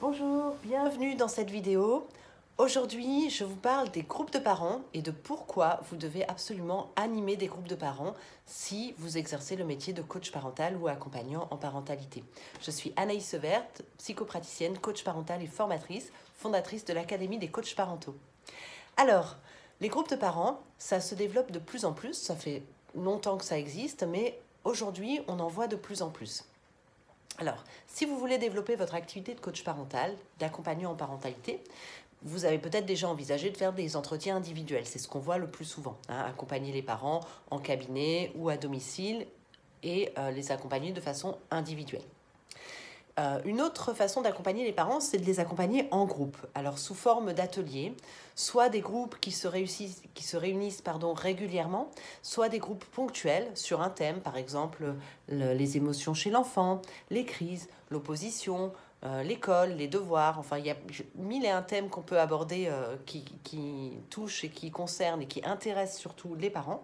Bonjour, bienvenue dans cette vidéo. Aujourd'hui, je vous parle des groupes de parents et de pourquoi vous devez absolument animer des groupes de parents si vous exercez le métier de coach parental ou accompagnant en parentalité. Je suis Anaïs Severt, psychopraticienne, coach parental et formatrice, fondatrice de l'Académie des coachs parentaux. Alors, les groupes de parents, ça se développe de plus en plus, ça fait longtemps que ça existe, mais aujourd'hui, on en voit de plus en plus. Alors, si vous voulez développer votre activité de coach parental, d'accompagnant en parentalité, vous avez peut-être déjà envisagé de faire des entretiens individuels. C'est ce qu'on voit le plus souvent, hein, accompagner les parents en cabinet ou à domicile et les accompagner de façon individuelle. Une autre façon d'accompagner les parents, c'est de les accompagner en groupe. Alors sous forme d'ateliers, soit des groupes qui se réunissent régulièrement, soit des groupes ponctuels sur un thème, par exemple les émotions chez l'enfant, les crises, l'opposition, l'école, les devoirs. Enfin, il y a mille et un thèmes qu'on peut aborder qui touchent et qui concernent et qui intéressent surtout les parents.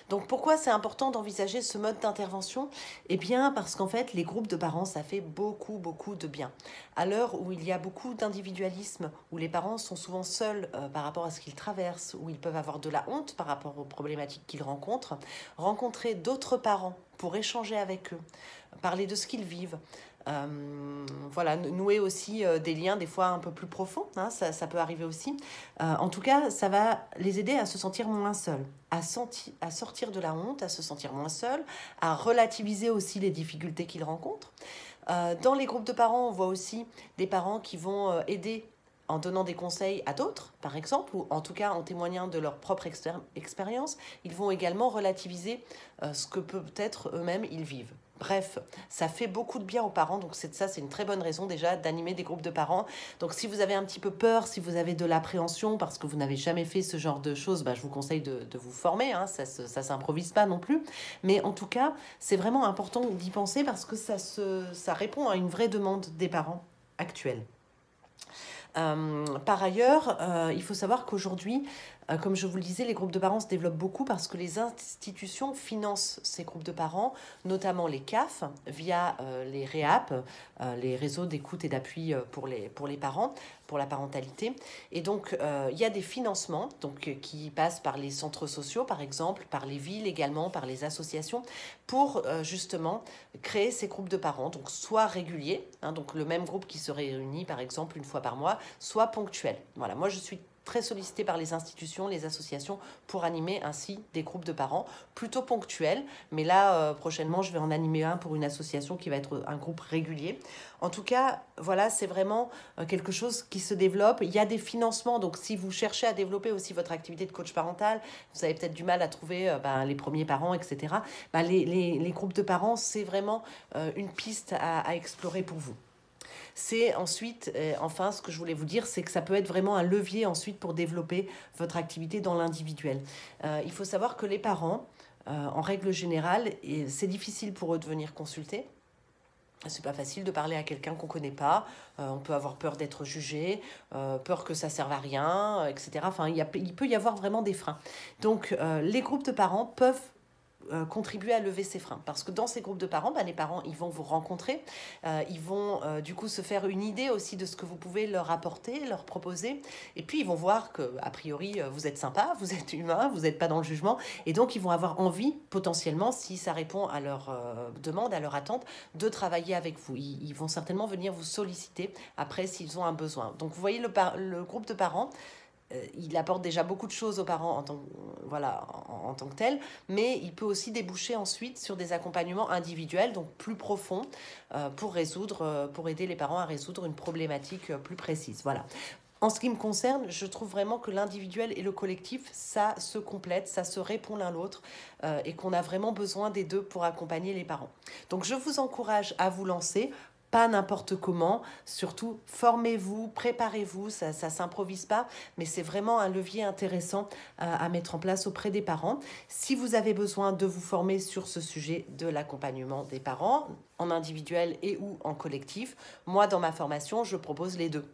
Donc pourquoi c'est important d'envisager ce mode d'intervention? Eh bien parce qu'en fait les groupes de parents ça fait beaucoup de bien. À l'heure où il y a beaucoup d'individualisme, où les parents sont souvent seuls par rapport à ce qu'ils traversent, où ils peuvent avoir de la honte par rapport aux problématiques qu'ils rencontrent, rencontrer d'autres parents pour échanger avec eux, parler de ce qu'ils vivent, voilà, nouer aussi des liens des fois un peu plus profonds, hein, ça peut arriver aussi. En tout cas, ça va les aider à se sentir moins seuls, à sortir de la honte, à se sentir moins seuls, à relativiser aussi les difficultés qu'ils rencontrent. Dans les groupes de parents, on voit aussi des parents qui vont aider en donnant des conseils à d'autres, par exemple, ou en tout cas en témoignant de leur propre expérience. Ils vont également relativiser ce que peut-être eux-mêmes ils vivent. Bref, ça fait beaucoup de bien aux parents, donc c'est une très bonne raison déjà d'animer des groupes de parents. Donc si vous avez un petit peu peur, si vous avez de l'appréhension parce que vous n'avez jamais fait ce genre de choses, je vous conseille de vous former, hein, ça s'improvise pas non plus. Mais en tout cas, c'est vraiment important d'y penser parce que ça répond à une vraie demande des parents actuels. Par ailleurs, il faut savoir qu'aujourd'hui, comme je vous le disais, les groupes de parents se développent beaucoup parce que les institutions financent ces groupes de parents, notamment les CAF, via les REAP, les réseaux d'écoute et d'appui pour les parents, pour la parentalité. Et donc, il y a des financements qui passent par les centres sociaux, par exemple, par les villes également, par les associations, pour justement créer ces groupes de parents, donc soit réguliers, hein, donc le même groupe qui se réunit par exemple une fois par mois, soit ponctuel. Voilà, moi je suis très sollicitée par les institutions, les associations pour animer ainsi des groupes de parents plutôt ponctuels. Mais là, prochainement, je vais en animer un pour une association qui va être un groupe régulier. En tout cas, voilà, c'est vraiment quelque chose qui se développe. Il y a des financements, donc si vous cherchez à développer aussi votre activité de coach parental, vous avez peut-être du mal à trouver les premiers parents, etc. Les groupes de parents, c'est vraiment une piste à explorer pour vous. C'est ensuite, enfin, ce que je voulais vous dire, c'est que ça peut être vraiment un levier ensuite pour développer votre activité dans l'individuel. Il faut savoir que les parents, en règle générale, c'est difficile pour eux de venir consulter. C'est pas facile de parler à quelqu'un qu'on connaît pas. On peut avoir peur d'être jugé, peur que ça serve à rien, etc. Enfin, il peut y avoir vraiment des freins. Donc, les groupes de parents peuvent contribuer à lever ces freins. Parce que dans ces groupes de parents, les parents, ils vont vous rencontrer, ils vont du coup se faire une idée aussi de ce que vous pouvez leur apporter, leur proposer, et puis ils vont voir que, a priori, vous êtes sympa, vous êtes humain, vous n'êtes pas dans le jugement, et donc ils vont avoir envie, potentiellement, si ça répond à leur demande, à leur attente, de travailler avec vous. Ils vont certainement venir vous solliciter après s'ils ont un besoin. Donc vous voyez le groupe de parents, il apporte déjà beaucoup de choses aux parents en tant que tel, mais il peut aussi déboucher ensuite sur des accompagnements individuels, donc plus profonds, pour aider les parents à résoudre une problématique plus précise. Voilà. En ce qui me concerne, je trouve vraiment que l'individuel et le collectif, ça se complète, ça se répond l'un l'autre, et qu'on a vraiment besoin des deux pour accompagner les parents. Donc je vous encourage à vous lancer. Pas n'importe comment, surtout formez-vous, préparez-vous, ça s'improvise pas, mais c'est vraiment un levier intéressant à mettre en place auprès des parents. Si vous avez besoin de vous former sur ce sujet de l'accompagnement des parents, en individuel et ou en collectif, moi dans ma formation, je propose les deux.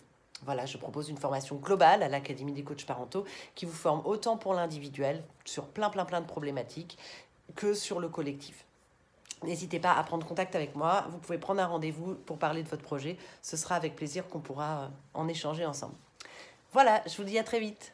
Voilà, je propose une formation globale à l'Académie des coachs parentaux qui vous forme autant pour l'individuel, sur plein de problématiques, que sur le collectif. n'hésitez pas à prendre contact avec moi. Vous pouvez prendre un rendez-vous pour parler de votre projet. Ce sera avec plaisir qu'on pourra en échanger ensemble. Voilà, je vous dis à très vite.